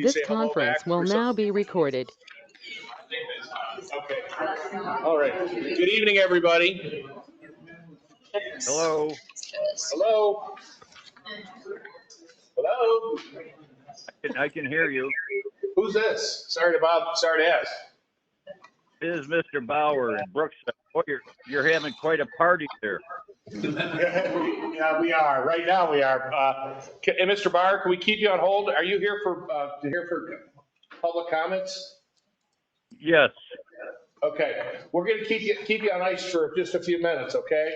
This conference will now be recorded. Okay. All right. Good evening, everybody. Hello. Hello. Hello. I can hear you. Who's this? Sorry to ask. This is Mr. Bauer in Brookside. Boy, you're having quite a party there. Yeah, we are. Right now we are. And Mr. Barr, can we keep you on hold? Are you here for public comments? Yes. Okay. We're going to keep you on ice for just a few minutes, okay?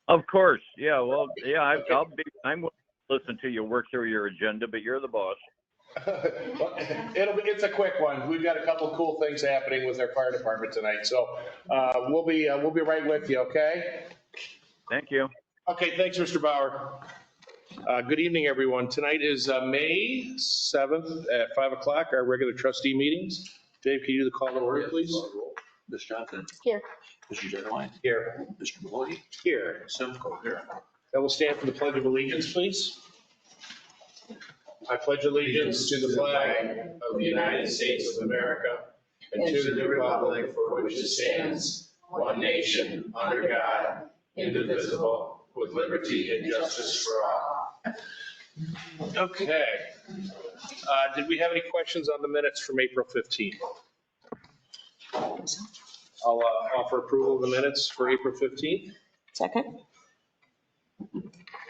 Of course. Yeah. Well, yeah. I'm willing to listen to you work through your agenda, but you're the boss. Well, it's a quick one. We've got a couple of cool things happening with our fire department tonight, so we'll be right with you. Okay. Thank you. Okay. Thanks, Mr. Bauer. Good evening, everyone. Tonight is May 7th at 5 o'clock. Our regular trustee meetings. Dave, can you do the call to order, please? Ms. Johnson. Here. Mr. Jeffline. Here. Mr. Maloney. Here. Simcoe here. That will stand for the Pledge of Allegiance, please. I pledge allegiance to the flag of the United States of America and to the republic for which it stands, one nation, under God, indivisible, with liberty and justice for all. Okay. Did we have any questions on the minutes from April 15th? I'll offer approval of the minutes for April 15th. Second?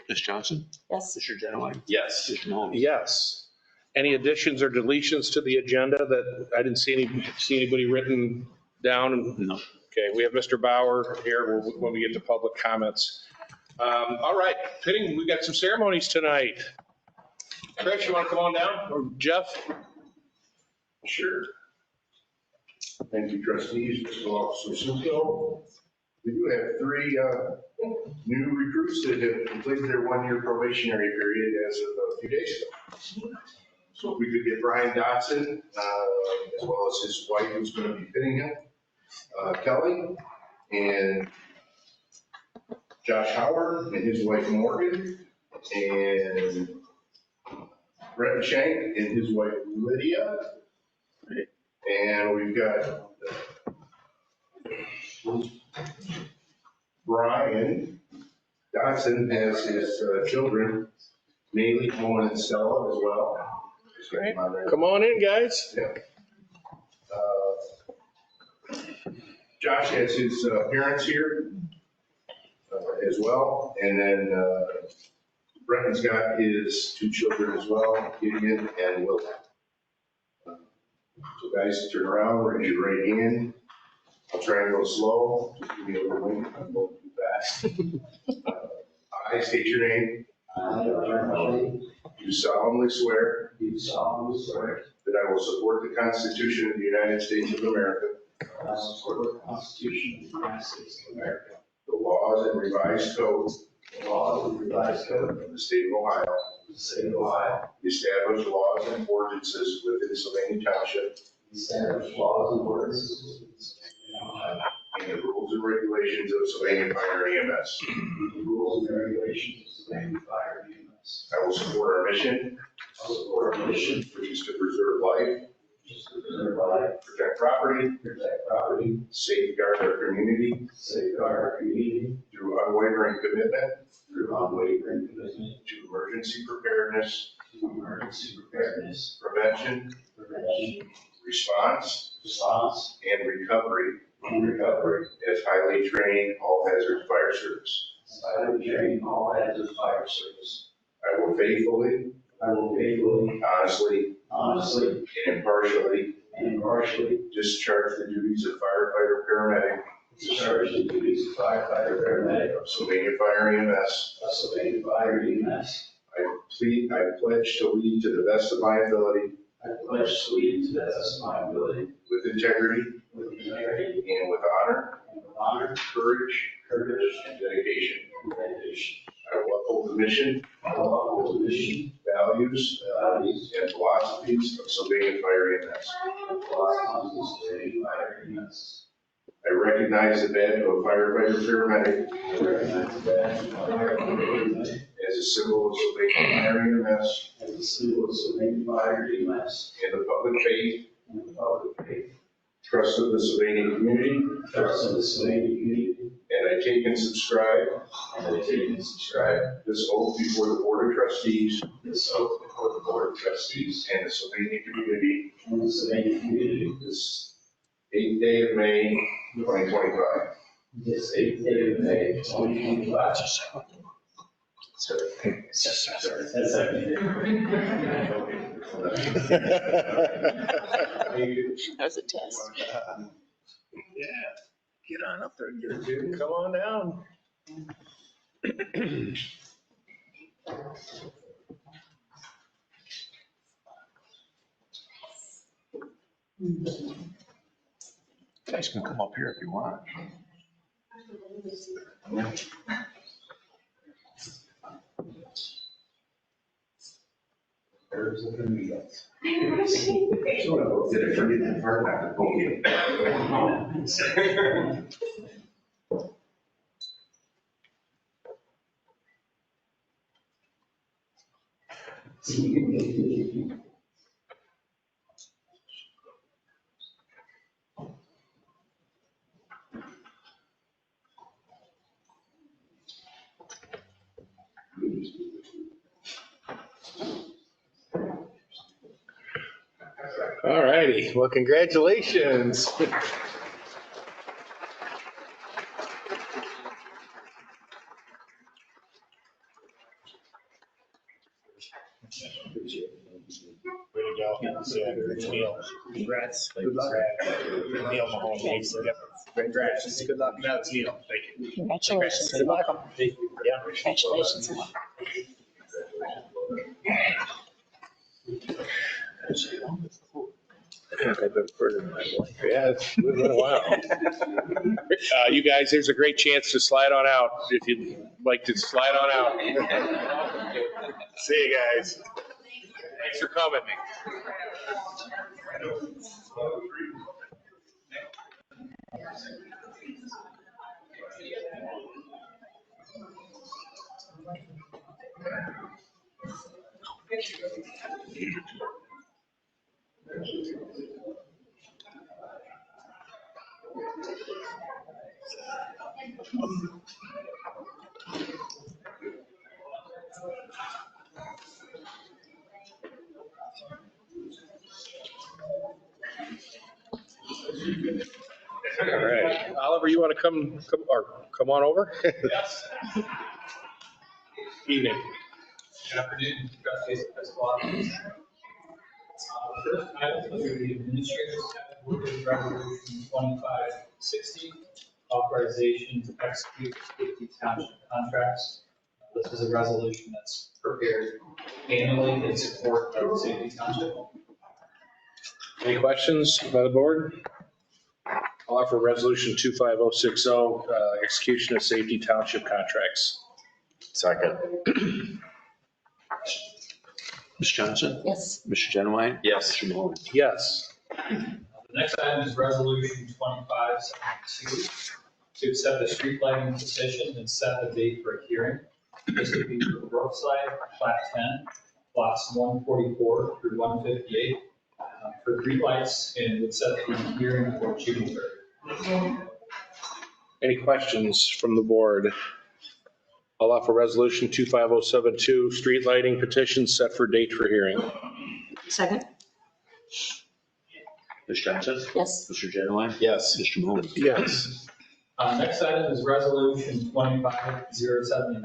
Ms. Johnson. Yes. Mr. Jeffline. Yes. Mr. Maloney. Yes. Any additions or deletions to the agenda that I didn't see anybody written down? No. Okay, we have Mr. Bauer here when we get to public comments. All right, Pitting, we got some ceremonies tonight. Chris, you want to come on down? Or Jeff? Sure. Thank you, trustees, Mr. Officer Simcoe. We do have three new recruits that have completed their one-year probationary period as of a few days ago. So if we could get Brian Dotson, as well as his wife, who's going to be fitting him, Kelly, and Josh Howard and his wife Morgan, and Brett Shank and his wife Lydia. And we've got Brian Dotson has his children, Maylee, Owen, and Stella as well. Great. Come on in, guys. Yeah. Josh has his parents here as well. And then Brenton's got his two children as well, Gideon and Will. So guys, turn around, raise your right hand. I'll try and go slow, just give me a little wink, I'm going too fast. I state your name. Do solemnly swear. That I will support the Constitution of the United States of America. I support the Constitution of the United States of America. The laws and revised codes. Of the State of Ohio. The established laws and ordinances within Sylvania Township. And the rules and regulations of Sylvania Fire EMS. I will support our mission. Which is to preserve life. Protect property. Safeguard our community. Through unwavering commitment. To emergency preparedness. Prevention. Response. And recovery. As highly trained all hazard fire service. I will faithfully. Honestly. And impartially. Discharge the duties of firefighter paramedic. Of Sylvania Fire EMS. I pledge to lead to the best of my ability. With integrity. And with honor. Courage. And dedication. I will uphold the mission. Values. And philosophies of Sylvania Fire EMS. I recognize the badge of a firefighter paramedic as a symbol of Sylvania REMS as a symbol of Sylvania REMS and the public faith, and the public faith, trust of the Sylvania community, trust of the Sylvania community, and I take and subscribe this oath before the Board of Trustees this oath before the Board of Trustees and the Sylvania community and the Sylvania community this 8th day of May, 2025. this 8th day of May, 2025. That was a test. Yeah, get on up there and get it, dude. Come on down. You guys can come up here if you want. Herbs of the meals. Did I forget that part about the podium? All righty, well, congratulations. Way to go. Yeah, good deal. Congrats. Good luck. Neil Mahone. Yep. Congrats. Good luck. No, it's Neil. Thank you. Congratulations. Good luck. Yeah. Congratulations. I've been further in my life. Yeah, it's been a while. You guys, there's a great chance to slide on out if you'd like to slide on out. See you guys. Thanks for coming. All right, Oliver, you want to come on over? Yes. Evening. Good afternoon, trustees of fiscal office. The first item under the administrator's category is resolution 2560, authorization to execute with the township contracts. This is a resolution that's prepared annually in support of Safety Township. Any questions by the board? I'll offer resolution 25060, execution of safety township contracts. Second. Ms. Johnson? Yes. Mr. Genowine? Yes. Mr. Mahoney? Yes. The next item is resolution 2572, to accept the street lighting petition and set the date for a hearing. This would be for Brookside, Plat 10, lots 144 through 158, for streetlights, and would set the hearing for June 3rd. Any questions from the board? I'll offer resolution 25072, street lighting petition set for date for hearing. Second? Ms. Johnson? Yes. Mr. Genowine? Yes. Mr. Mahoney? Yes. Next item is resolution 25079,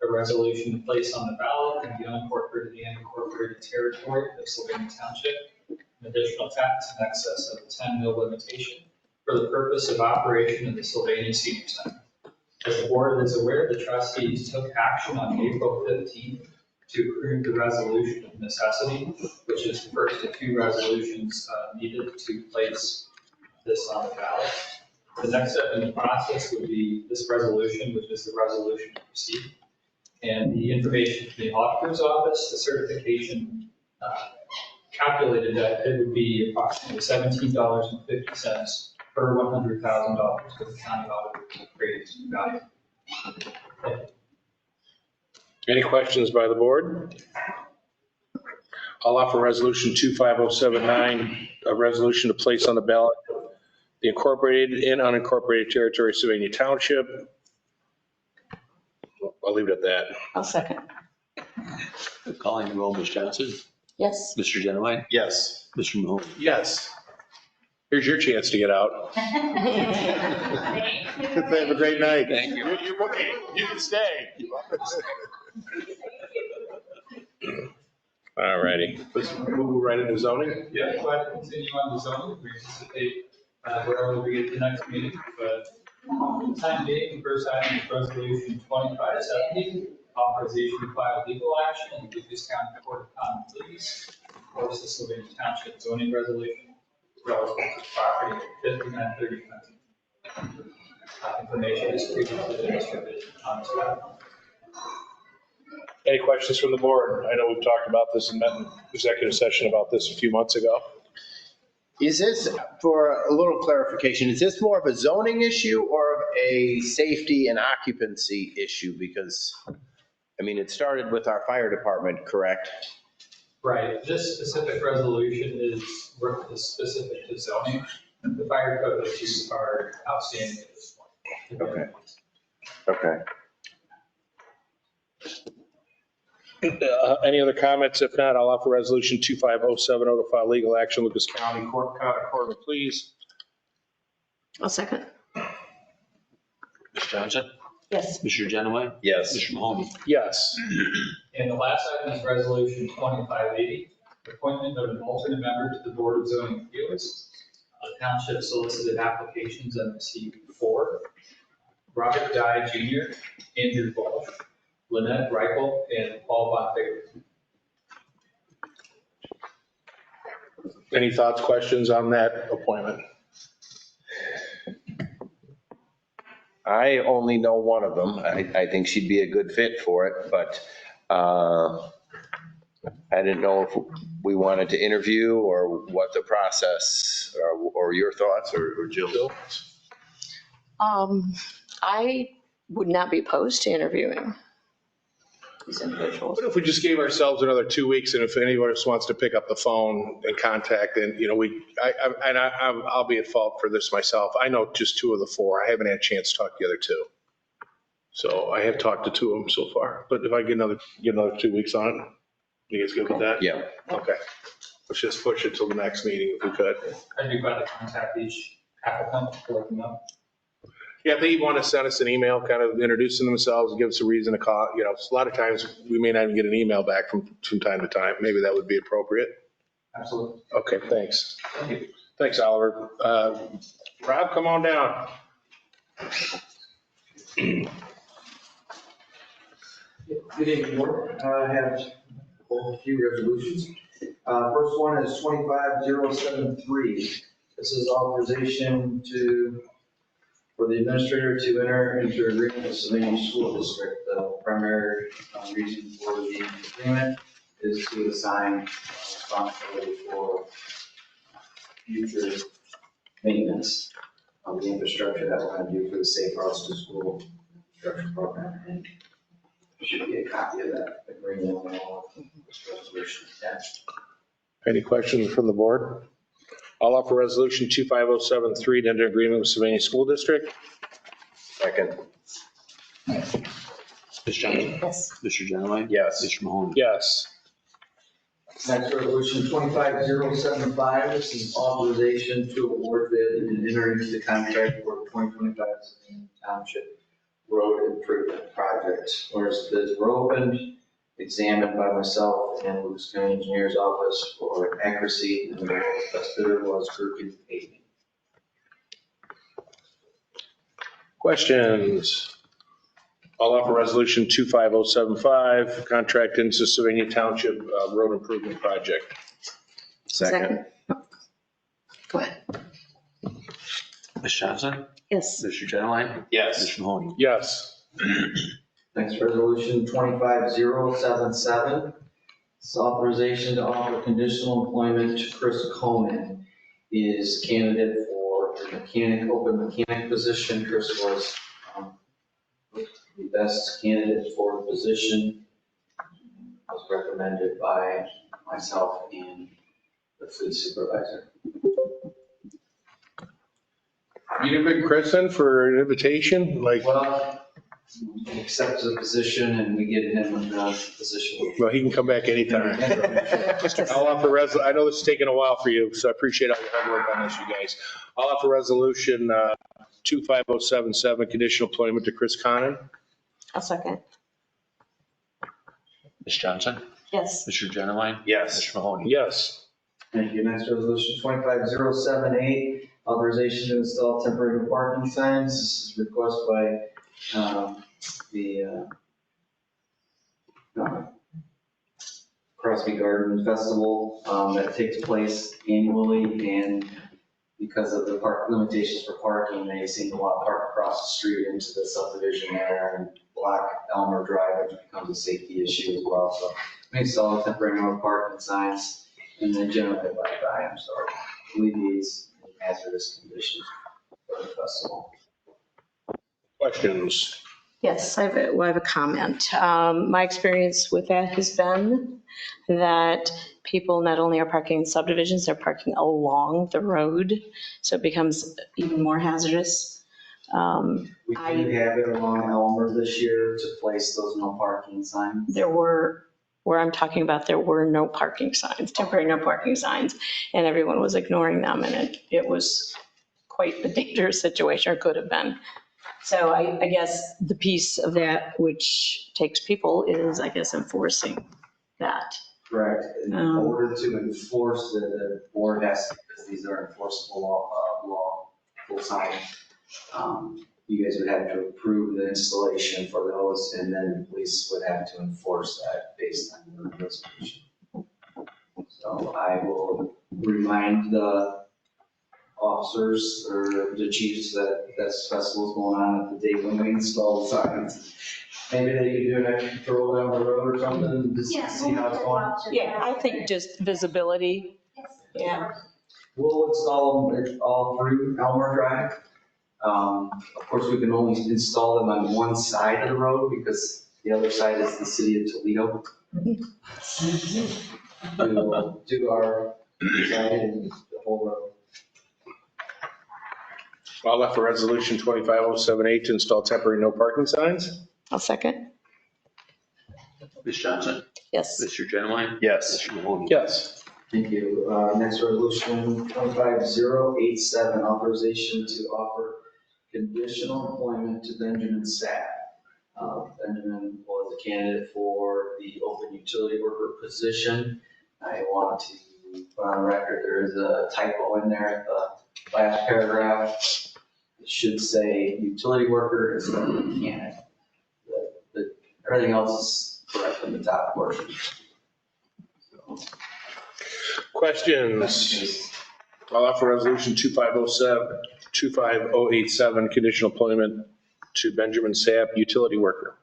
a resolution to place on the ballot in the unincorporated and incorporated territory of Sylvania Township an additional tax in excess of the 10 mil limitation for the purpose of operation of the Sylvania Senior Center. As the board is aware, the trustees took action on April 15th to approve the resolution of necessity, which is the first of two resolutions needed to place this on the ballot. The next step in the process would be this resolution, which is the resolution to proceed. And the information from the auditor's office, the certification calculated that it would be approximately $17.50 per $100,000 for the county auditor to create value. Any questions by the board? I'll offer resolution 25079, a resolution to place on the ballot the incorporated and unincorporated territory of Sylvania Township. I'll leave it at that. I'll second. Calling the roll, Ms. Johnson, Yes. Mr. Genowine, Yes. Mr. Mahoney. Yes. Here's your chance to get out. Have a great night. Thank you. You can stay. All righty. Let's move right into zoning. Yeah, glad to continue on the zoning. We anticipate where we'll be at the next meeting, but for the time being, the first item is resolution 2570, authorization to file legal action in the Lucas County Court of Common Pleas, or the Sylvania Township zoning resolution relative to property at 5930 Connin. Information is previously been distributed on this web. Any questions from the board? I know we've talked about this and met in executive session about this a few months ago. Is this, for a little clarification, is this more of a zoning issue or of a safety and occupancy issue? Because, I mean, it started with our fire department, correct? Right, this specific resolution is specific to zoning. The fire code issues are outstanding at this point. Okay. Okay. Any other comments? If not, I'll offer resolution 25070 to file legal action, Lucas County Court of Pleas. I'll second. Ms. Johnson, Yes. Mr. Genowine, Yes. Mr. Mahoney. Yes. And the last item is resolution 2580, appointment of an alternate member to the Board of Zoning Appeals. The township solicited applications and received 4. Robert Dye Jr., Andrew Walsh, Lynette Reichel, and Paul Bonfager. Any thoughts, questions on that appointment? I only know one of them. I think she'd be a good fit for it, but I didn't know if we wanted to interview or what the process, or your thoughts, or Jill. I would not be opposed to interviewing these individuals. What if we just gave ourselves another 2 weeks, and if anyone else wants to pick up the phone and contact, and, you know, I'll be at fault for this myself. I know just 2 of the 4. I haven't had a chance to talk to the other 2. So I have talked to 2 of them so far, but if I get another 2 weeks on it, you guys good with that? Yeah. Okay. Let's just push it till the next meeting if we could. I'd be glad to contact each applicant to let them know. Yeah, if they want to send us an email, kind of introducing themselves, give us a reason to call, you know, a lot of times we may not even get an email back from time to time. Maybe that would be appropriate. Absolutely. Okay, thanks. Thanks, Oliver. Rob, come on down. Good evening, Board. I have a few resolutions. First one is 25073. This is authorization for the administrator to enter into agreement with Sylvania School District. The primary reason for the agreement is to assign responsibility for future maintenance of the infrastructure that we're going to do for the Safe Routes to School Infrastructure Program. And there should be a copy of that agreement along with this resolution attached. Any questions from the board? I'll offer resolution 25073 to enter agreement with Sylvania School District. Second. Ms. Johnson, Yes. Mr. Genowine. Yes. Mr. Mahoney. Yes. Next resolution 25075, this is authorization to award bid and enter into the contract for the 2025 Sylvania Township Road Improvement Project. Whereas bids were opened, examined by myself and Lucas County Engineer's Office for accuracy, and the best bidder was Kirkland Paving. Questions? I'll offer resolution 25075, contract into Sylvania Township Road Improvement Project. Second. Go ahead. Ms. Johnson, Yes. Mr. Genowine, Yes. Mr. Mahoney. Yes. Next resolution 25077. It's authorization to offer conditional employment to Chris Connin. He is candidate for the open mechanic position. Chris was the best candidate for the position. was recommended by myself and the fleet supervisor. You didn't bring Chris in for an invitation, like, Well, he accepts the position and we get him the position. well, he can come back anytime. I'll offer I know this is taking a while for you, so I appreciate all your hard work on this, you guys. I'll offer resolution 25077, conditional employment to Chris Connin. I'll second. Ms. Johnson? Yes. Mr. Genowine? Yes. Mr. Mahoney? Yes. Thank you. Next resolution, 25078, authorization to install temporary parking signs. This is request by the Crosby Garden Festival that takes place annually, and because of the park limitations for parking, they seem to want to park across the street into the subdivision there and block Elmer Drive, which becomes a safety issue as well. So we install temporary no parking signs and then generally by I'm sorry, alleviates hazardous conditions for the festival. Questions? Yes, I have a comment. My experience with that has been that people not only are parking in subdivisions, they're parking along the road, so it becomes even more hazardous. We do have it along Elmer this year to place those no parking signs. Where I'm talking about, there were no parking signs, temporary no parking signs, and everyone was ignoring them, and it was quite a dangerous situation, or could have been. So I guess the piece of that which takes people is, I guess, enforcing that. Correct. In order to enforce the board has, because these are enforceable lawful signs, you guys would have to approve the installation for those, and then the police would have to enforce that based on the resolution. So I will remind the officers or the chiefs that this festival is going on at the date when we install the signs. Maybe they could do an extra patrol down the road or something, just to see how it's going. Yeah, I think just visibility. Yeah. We'll install them all through Elmer Drive. Of course, we can only install them on one side of the road because the other side is the city of Toledo. We'll do our side and the whole road. I'll offer resolution 25078 to install temporary no parking signs. I'll second. Ms. Johnson? Yes. Mr. Genowine? Yes. Mr. Mahoney? Yes. Thank you. Next resolution, 25087, authorization to offer conditional employment to Benjamin Sapp. Benjamin was a candidate for the open utility worker position. I want to put on record, there is a typo in there at the last paragraph. It should say utility worker instead of mechanic. Everything else is correct in the top portion. Questions? I'll offer resolution 25087, conditional employment to Benjamin Sapp, utility worker.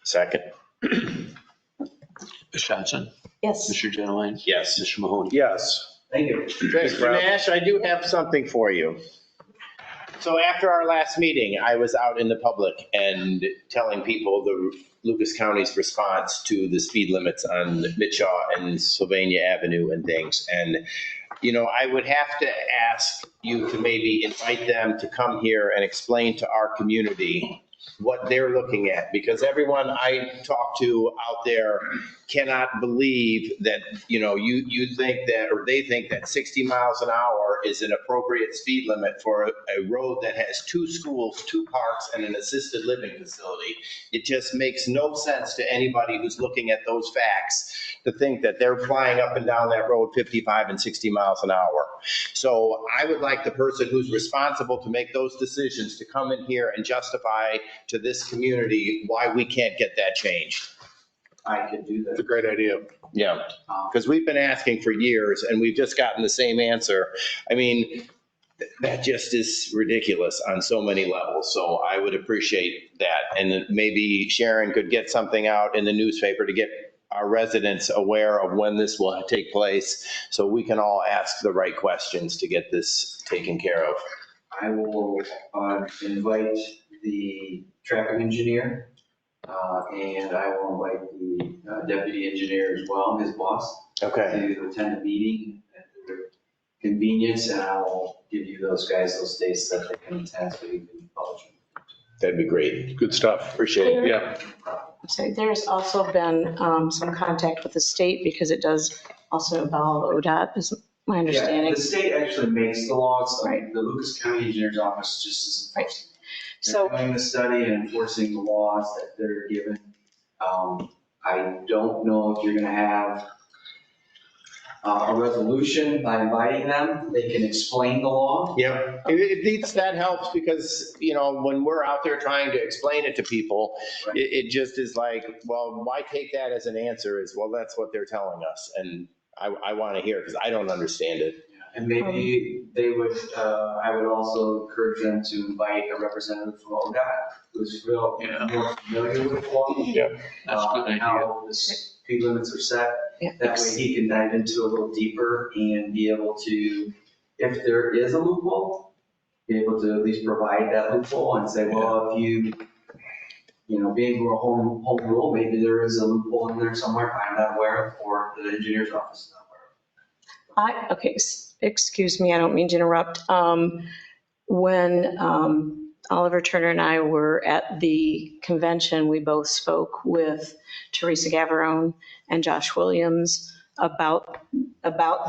Second. Ms. Johnson? Yes. Mr. Genowine? Yes. Mr. Mahoney? Yes. Thank you. Thanks, Mr. Rob. Nash, I do have something for you. So after our last meeting, I was out in the public and telling people the Lucas County's response to the speed limits on Mitshaw and Sylvania Avenue and things. And, you know, I would have to ask you to maybe invite them to come here and explain to our community what they're looking at, because everyone I talk to out there cannot believe that, you know, you think that, or they think that 60 miles an hour is an appropriate speed limit for a road that has 2 schools, 2 parks, and an assisted living facility. It just makes no sense to anybody who's looking at those facts to think that they're flying up and down that road 55 and 60 miles an hour. So I would like the person who's responsible to make those decisions to come in here and justify to this community why we can't get that changed. I could do It's a that. great idea. Yeah, because we've been asking for years and we've just gotten the same answer. I mean, that just is ridiculous on so many levels. So I would appreciate that. And maybe Sharon could get something out in the newspaper to get our residents aware of when this will take place, so we can all ask the right questions to get this taken care of. I will invite the traffic engineer And I will invite the deputy engineer as well, his boss, Okay. to attend the meeting at their convenience, and I will give you those guys those dates that they can attend so you can publish them. That'd be great. Good stuff. Appreciate it. Yeah. So there's also been some contact with the state because it does also involve ODOT, is my Yeah, understanding. the state actually makes the laws. Right. The Lucas County Engineer's Office just is enforcing. So, They're doing the study and enforcing the laws that they're given. I don't know if you're gonna have a resolution by inviting them. They can explain the law. Yeah, that helps because, you know, when we're out there trying to explain it to people, it just is like, well, why take that as an answer? Is, well, that's what they're telling us. And I want to hear, because I don't understand it. And maybe they would, I would also encourage them to invite a representative from ODOT who's more familiar with the law. Yeah, that's a good and how the speed limits are set. That way he can dive into a little deeper and be able to, if there is a loophole, be able to at least provide that loophole and say, well, if you know, being a home rule, maybe there is a loophole in there somewhere I'm not aware of, or the engineer's office is not aware of. okay, excuse me, I don't mean to interrupt. When Oliver Turner and I were at the convention, we both spoke with Teresa Gavarone and Josh Williams about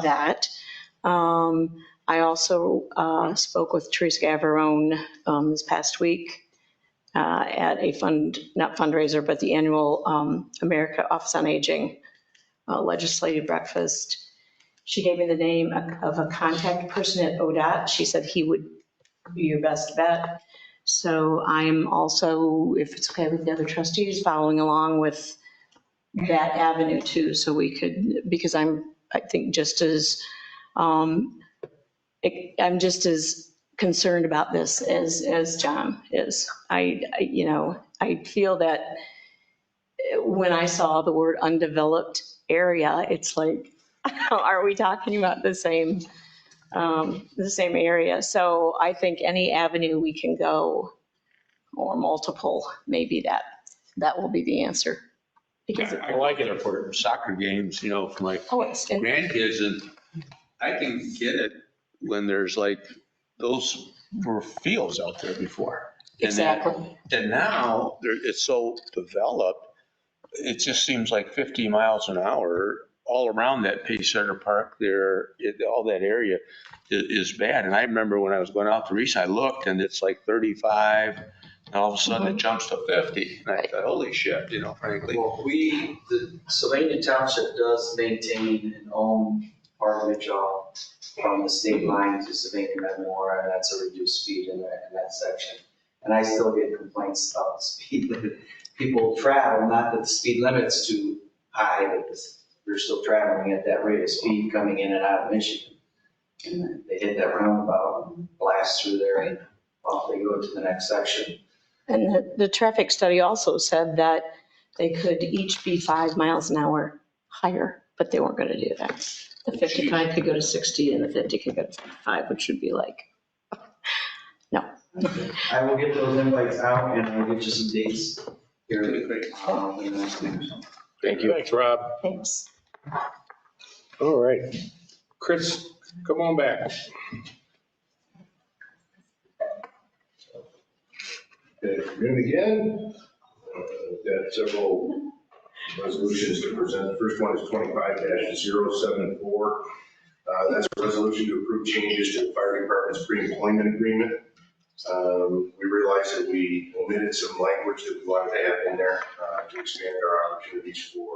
that. I also spoke with Teresa Gavarone this past week at a not fundraiser, but the annual America Office on Aging legislative breakfast. She gave me the name of a contact person at ODOT. She said he would be your best bet. So I'm also, if it's okay with the other trustees, following along with that avenue too. So we could, because I think just as, I'm just as concerned about this as John is. I feel that when I saw the word undeveloped area, it's like, are we talking about the same area? So I think any avenue we can go, or multiple, maybe that will be the answer. Because I like it for soccer games, you know, for my it's grandkids, and I can get it when there's like, those were fields out there before. exactly. And now it's so developed, it just seems like 50 miles an hour all around that Pace Center Park there, all that area is bad. And I remember when I was going out to Reese, I looked and it's like 35, and all of a sudden it jumps to 50. And I thought, holy shit, you know, frankly. Well, the Sylvania Township does maintain and own part of the job from the state line to Sylvania Metamora, and that's a reduced speed in that section. And I still get complaints about the speed limit. People travel, not that the speed limit's too high, but they're still traveling at that rate of speed coming in and out of Michigan. And then they hit that roundabout and blast through there and off they go to the next section. And the traffic study also said that they could each be 5 miles an hour higher, but they weren't going to do that. The 55 could go to 60 and the 50 could go to 55, which would be like, no. I will get those invites out and I'll get you some dates here in the next week or so. Thank you. Thanks, Rob. Thanks. All right. Chris, come on back. Good afternoon again. Got several resolutions to present. The first one is 25-074. That's a resolution to approve changes to the fire department's pre-employment agreement. We realized that we omitted some language that we wanted to have in there to expand our opportunities for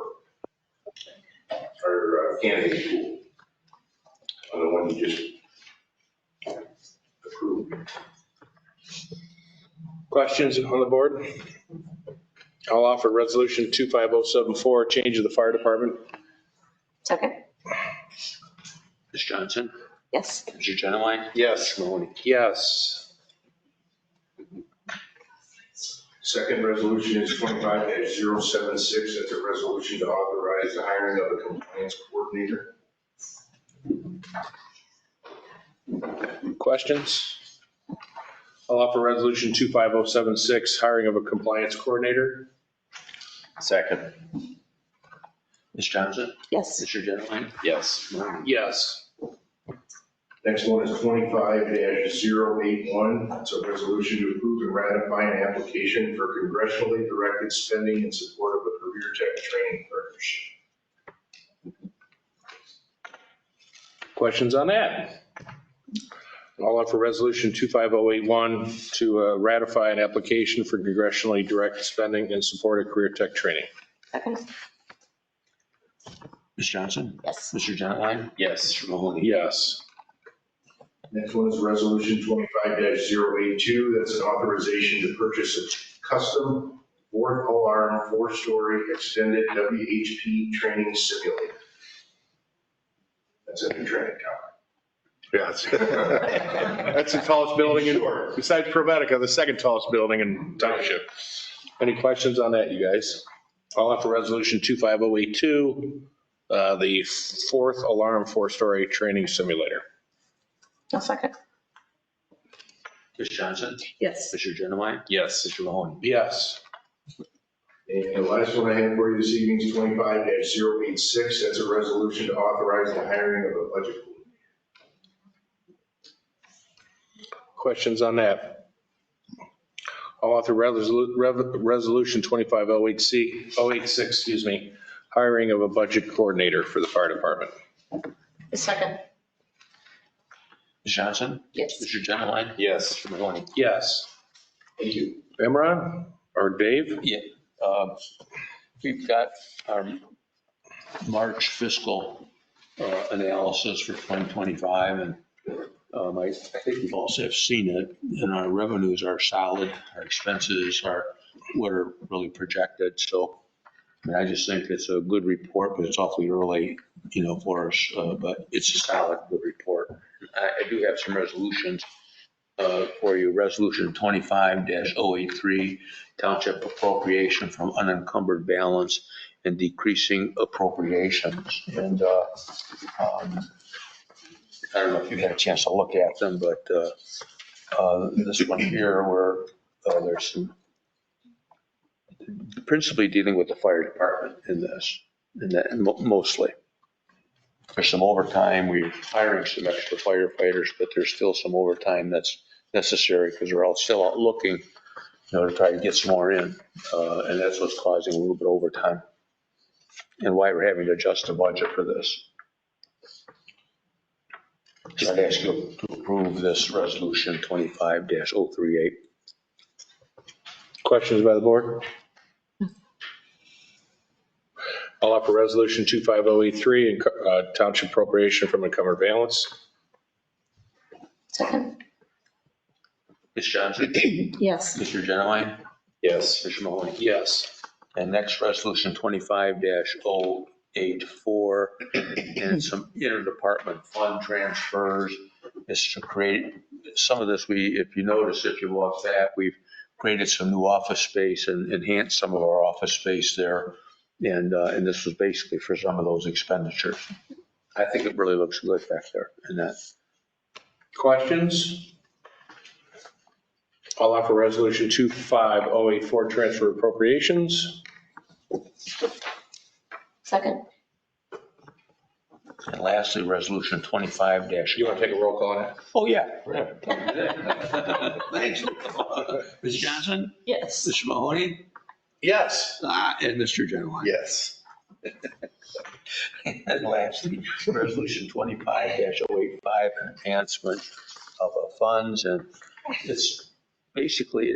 our candidate pool. The one you just approved. Questions on the board? I'll offer resolution 25074, change of the fire department. Second? Ms. Johnson, Yes. Mr. Genowine, Yes. Yes. Second resolution is 25-076. That's a resolution to authorize the hiring of a compliance coordinator. Questions? I'll offer resolution 25076, hiring of a compliance coordinator. Second. Ms. Johnson? Yes. Mr. Genowine? Yes. Yes. Next one is 25-081. It's a resolution to approve and ratify an application for congressionally directed spending in support of a career tech training partnership. Questions on that? I'll offer resolution 25081 to ratify an application for congressionally directed spending in support of career tech training. Second. Ms. Johnson? Yes. Mr. Genowine? Yes. Mr. Mahoney? Yes. Next one is resolution 25-082. That's an authorization to purchase a custom fourth alarm, 4-story extended WHP training simulator. That's a new training tower. Yes. That's the tallest building in, besides ProMedica, the second tallest building in Township. Any questions on that, you guys? I'll offer resolution 25082, the fourth alarm 4-story training simulator. I'll second. Ms. Johnson? Yes. Mr. Genowine? Yes. Mr. Mahoney? Yes. And the last one I have for you this evening is 25-086. That's a resolution to authorize the hiring of a budget coordinator. Questions on that? I'll offer resolution 25086, hiring of a budget coordinator for the fire department. Second. Ms. Johnson? Yes. Mr. Genowine? Yes. Mr. Mahoney? Yes. Thank you. Imran or Dave? Yeah, we've got our March fiscal analysis for 2025, and I think you've also have seen it, and our revenues are solid, our expenses are what are really projected, so I mean, I just think it's a good report, but it's awfully early, for us, but it's a solid, good report. I do have some resolutions for you. Resolution 25-083, Township appropriation from unencumbered balance and decreasing appropriations. And I don't know if you had a chance to look at them, but this one here where there's some principally dealing with the fire department in this, and mostly. There's some overtime. We're hiring some extra firefighters, but there's still some overtime that's necessary because we're all still out looking, to try to get some more in. And that's what's causing a little bit of overtime and why we're having to adjust the budget for this. So I'd ask you to approve this resolution 25-038. Questions by the board? I'll offer resolution 25083 and township appropriation from encumbered balance. Second. Ms. Johnson? Yes. Mr. Genowine? Yes. Mr. Mahoney? Yes. And next resolution 25-084 and some interdepartment fund transfers is to create some of this. If you notice, if you walk back, we've created some new office space and enhanced some of our office space there. And this was basically for some of those expenditures. I think it really looks good back there in that. Questions? I'll offer resolution 25084, transfer appropriations. Second. And lastly, resolution 25 You want to take a roll call on it? Oh, yeah. Thanks. Ms. Johnson? Yes. Mr. Mahoney? Yes. And Mr. Genowine? Yes. And lastly, resolution 25-085, enhancement of funds. And it's basically,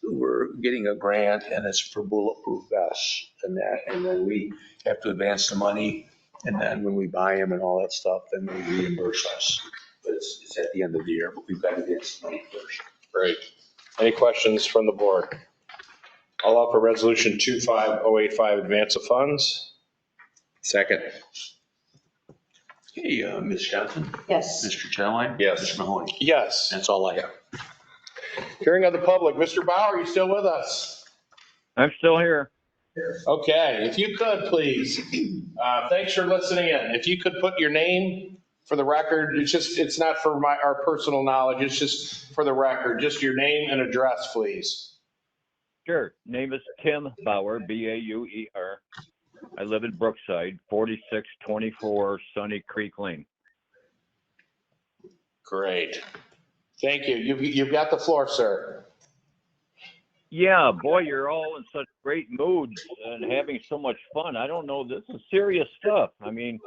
we're getting a grant and it's for bulletproof vests and that. And then we have to advance the money. And then when we buy them and all that stuff, then they reimburse us. But it's at the end of the year, but we've got to advance the money first. Great. Any questions from the board? I'll offer resolution 25085, advance of funds. Second. Okay, Ms. Johnson? Yes. Mr. Genowine? Yes. Mr. Mahoney? Yes. That's all I have. Hearing of the public, Mr. Bauer, are you still with us? I'm still here. Okay, if you could, please. Thanks for listening in. If you could put your name for the record, it's not for our personal knowledge, it's just for the record, just your name and address, please. Sure. Name is Tim Bauer, Bauer. I live in Brookside, 4624 Sunny Creek Lane. Great. Thank you. You've got the floor, sir. Yeah, boy, you're all in such great moods and having so much fun. I don't know. This is serious stuff. I mean,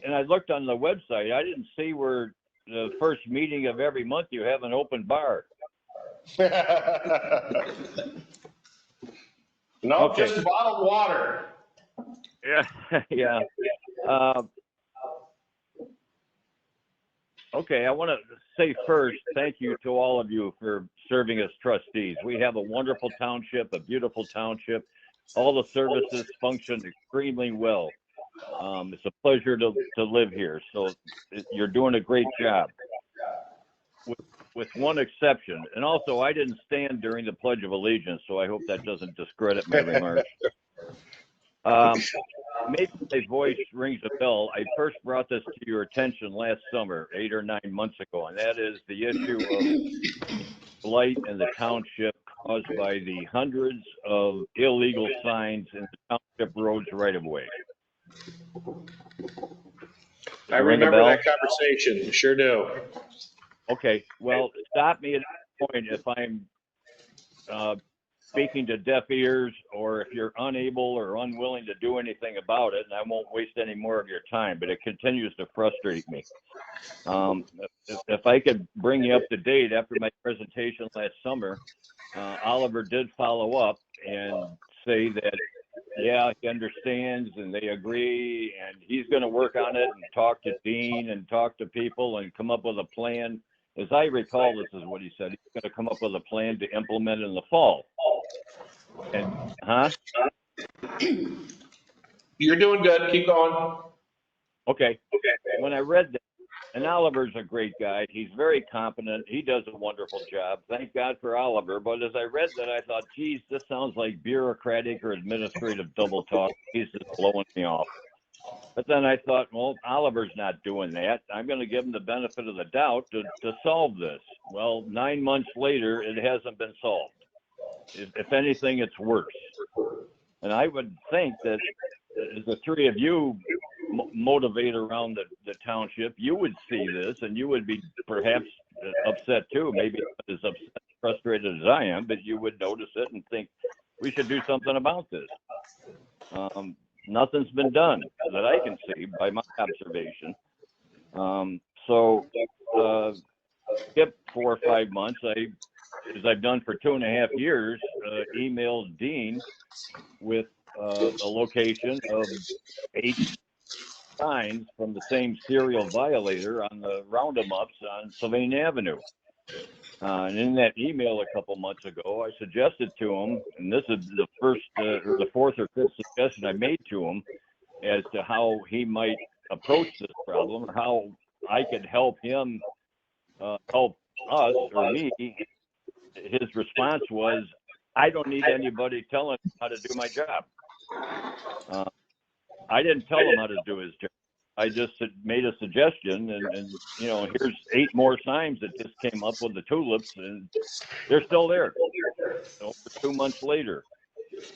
and I looked on the website. I didn't see where the first meeting of every month you have an open bar. No, Okay. just bottled water. Yeah, yeah. Okay, I want to say first, thank you to all of you for serving as trustees. We have a wonderful township, a beautiful township. All the services function extremely well. It's a pleasure to live here. So you're doing a great job. With one exception, and also I didn't stand during the Pledge of Allegiance, so I hope that doesn't discredit my remarks. Maybe my voice rings a bell. I first brought this to your attention last summer, 8 or 9 months ago, and that is the issue of blight in the township caused by the hundreds of illegal signs in the township roads right of way. I remember that conversation. Sure do. Okay, well, stop me at any point if I'm speaking to deaf ears, or if you're unable or unwilling to do anything about it, and I won't waste any more of your time, but it continues to frustrate me. If I could bring you up to date, after my presentation last summer, Oliver did follow up and say that, yeah, he understands and they agree, and he's going to work on it and talk to Dean and talk to people and come up with a plan. As I recall, this is what he said. He's going to come up with a plan to implement in the fall. And, You're doing good. Keep going. Okay. When I read that, and Oliver's a great guy. He's very competent. He does a wonderful job. Thank God for Oliver. But as I read that, I thought, geez, this sounds like bureaucratic or administrative double talk. He's just blowing me off. But then I thought, well, Oliver's not doing that. I'm going to give him the benefit of the doubt to solve this. Well, 9 months later, it hasn't been solved. If anything, it's worse. And I would think that as the three of you motivate around the township, you would see this and you would be perhaps upset too, maybe not as upset, frustrated as I am, but you would notice it and think we should do something about this. Nothing's been done that I can see by my observation. So skip 4 or 5 months, as I've done for 2.5 years, emailed Dean with a location of 8 signs from the same serial violator on the round-em-ups on Sylvania Avenue. And in that email a couple months ago, I suggested to him, and this is the first or the fourth or fifth suggestion I made to him as to how he might approach this problem, or how I could help him help us or me. His response was, I don't need anybody telling me how to do my job. I didn't tell him how to do his job. I just made a suggestion, and you know, here's 8 more signs that just came up with the tulips, and they're still there over 2 months later.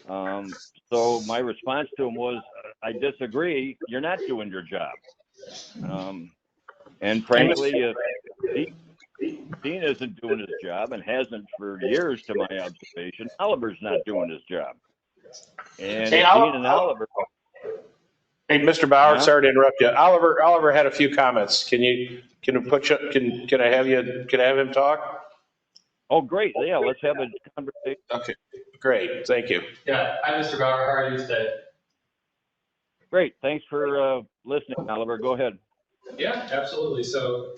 So my response to him was, I disagree. You're not doing your job. And frankly, if Dean isn't doing his job and hasn't for years, to my observation, Oliver's not doing his job. And Hey, Dean and Oliver. Hey, Mr. Bauer, sorry to interrupt you. Oliver had a few comments. Can I have him talk? Oh, great. Yeah, let's have a conversation. Okay, great. Thank you. Yeah, hi, Mr. Bauer, how are you today? Great. Thanks for listening, Oliver. Go ahead. Yeah, absolutely. So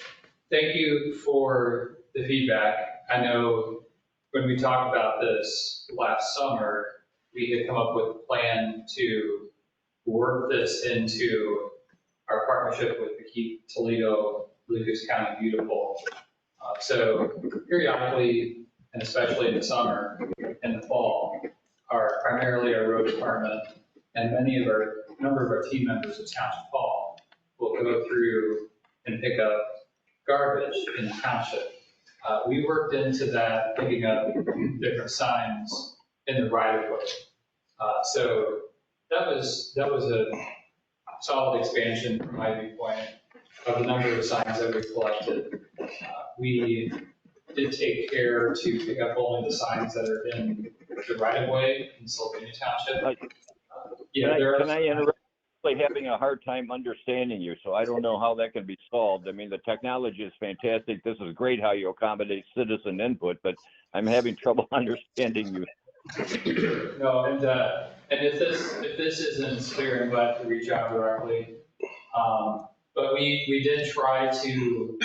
thank you for the feedback. I know when we talked about this last summer, we had come up with a plan to work this into our partnership with the Keep Toledo, Lucas County Beautiful. So periodically, and especially in the summer and the fall, primarily our road department and number of our team members at Township Hall will go through and pick up garbage in the township. We worked into that, picking up different signs in the right of way. So that was a solid expansion from my viewpoint of the number of signs that we collected. We did take care to pick up only the signs that are in the right of way in Sylvania Township. Can I interrupt? I'm having a hard time understanding you, so I don't know how that can be solved. I mean, the technology is fantastic. This is great how you accommodate citizen input, but I'm having trouble understanding you. No, and if this isn't clear, I'm glad to reach out directly. But we did try to,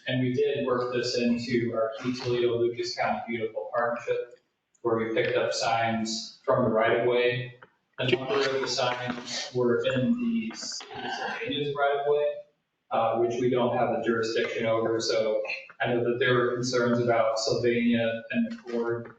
and we did work this into our Key Toledo Lucas County Beautiful partnership, where we picked up signs from the right of way. A number of the signs were in the city of Sylvania's right of way, which we don't have the jurisdiction over. So I know that there were concerns about Sylvania and McCord.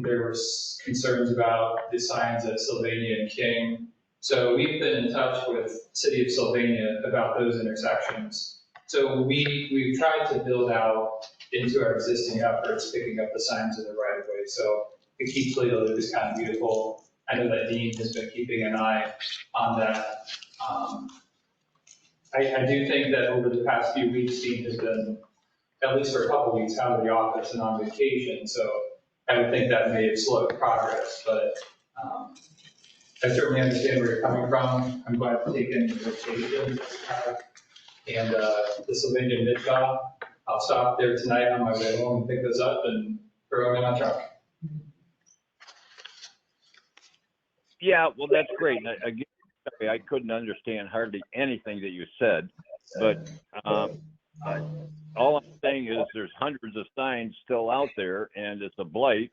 There was concerns about the signs at Sylvania and King. So we've been in touch with City of Sylvania about those intersections. So we've tried to build out into our existing efforts, picking up the signs in the right of way. So the Key Toledo Lucas County Beautiful. I know that Dean has been keeping an eye on that. I do think that over the past few weeks, Dean has been, at least for a couple weeks, out of the office and on vacation. So I would think that may have slowed progress, but I certainly understand where you're coming from. I'm glad to take any rotations that you have. And the Sylvania mid-job, I'll stop there tonight on my way home and pick those up and throw them in my truck. Yeah, well, that's great. Again, sorry, I couldn't understand hardly anything that you said, but all I'm saying is there's hundreds of signs still out there, and it's a blight,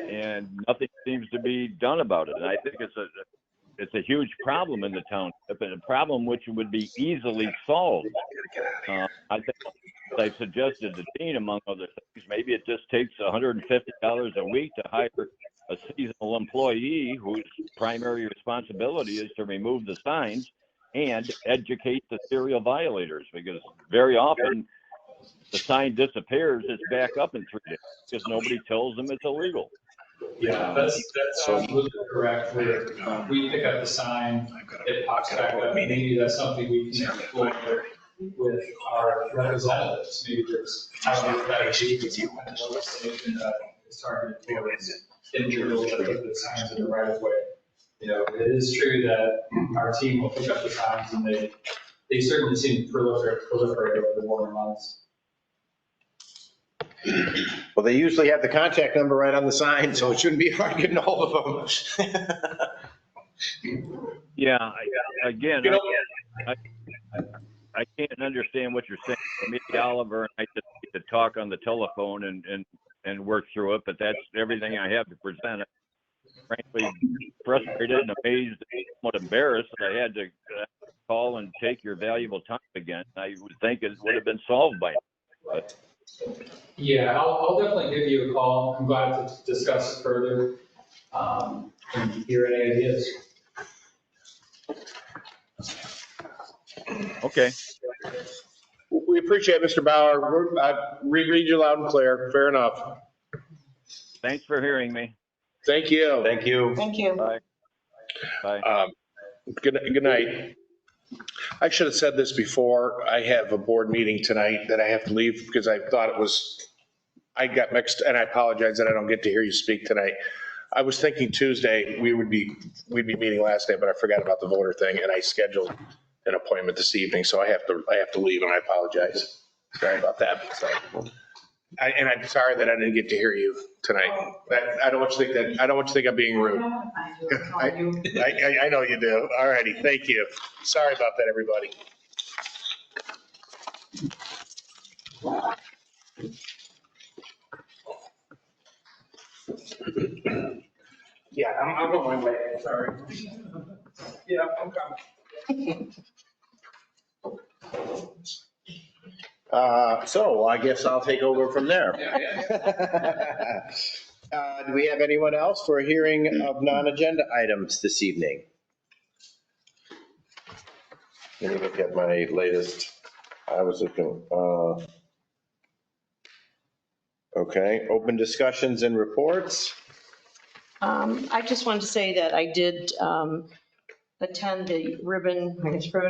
and nothing seems to be done about it. And I think it's a huge problem in the township, and a problem which would be easily solved. I think I suggested to Dean, among other things, maybe it just takes $150 a week to hire a seasonal employee whose primary responsibility is to remove the signs and educate the serial violators, because very often the sign disappears, it's back up in 3 days because nobody tells them it's illegal. Yeah, that's absolutely correct. We pick up the sign, it pops back up. Maybe that's something we can explore with our representatives. Maybe there's how to better agency kind of legislation that is targeted towards individuals that put the signs in the right of way. You know, it is true that our team will pick up the signs, and they certainly seem to proliferate over the warmer months. Well, they usually have the contact number right on the sign, so it shouldn't be hard getting a hold of them. Yeah, again, I can't understand what you're saying. Maybe Oliver and I just need to talk on the telephone and work through it, but that's everything I have to present. I'm frankly frustrated and amazed and somewhat embarrassed that I had to call and take your valuable time again. I would think it would have been solved by now. But yeah, I'll definitely give you a call. I'm glad to discuss it further and hear any ideas. okay. We appreciate it, Mr. Bauer. I read you loud and clear. Fair enough. Thanks for hearing me. Thank you. Thank you. Thank you. Bye. Bye. Good night. I should have said this before. I have a board meeting tonight that I have to leave because I thought I got mixed, and I apologize that I don't get to hear you speak tonight. I was thinking Tuesday we'd be meeting last night, but I forgot about the voter thing, and I scheduled an appointment this evening, so I have to leave, and I apologize. Sorry about that. So, and I'm sorry that I didn't get to hear you tonight. I don't want you to think I'm being rude. I know you do. All righty. Thank you. Sorry about that, everybody. Yeah, I'm on my way. Sorry. Yeah, I'm coming. So I guess I'll take over from there. Do we have anyone else for a hearing of non-agenda items this evening? Let me look at my latest. I was looking. Okay, open discussions and reports. I just wanted to say that I did attend the ribbon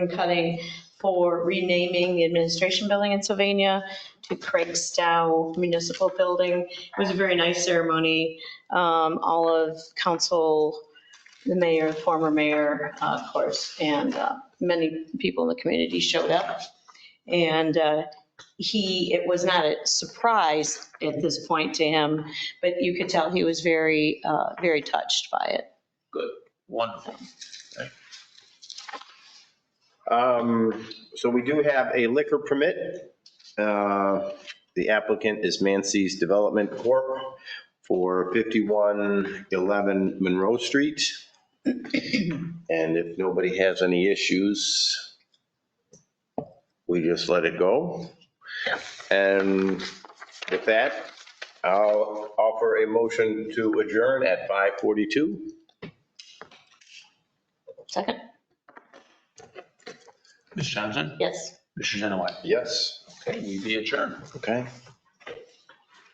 cutting for renaming the administration building in Sylvania to Craig Stowe Municipal Building. It was a very nice ceremony. All of council, the mayor, former mayor, of course, and many people in the community showed up. And it was not a surprise at this point to him, but you could tell he was very, very touched by it. Good, wonderful. So we do have a liquor permit. The applicant is Mancy's Development Corp. For 5111 Monroe Street. And if nobody has any issues, we just let it go. And with that, I'll offer a motion to adjourn at 5:42. Second? Ms. Johnson? Yes. Mr. Genoway? Yes. Okay, we be adjourned. Okay.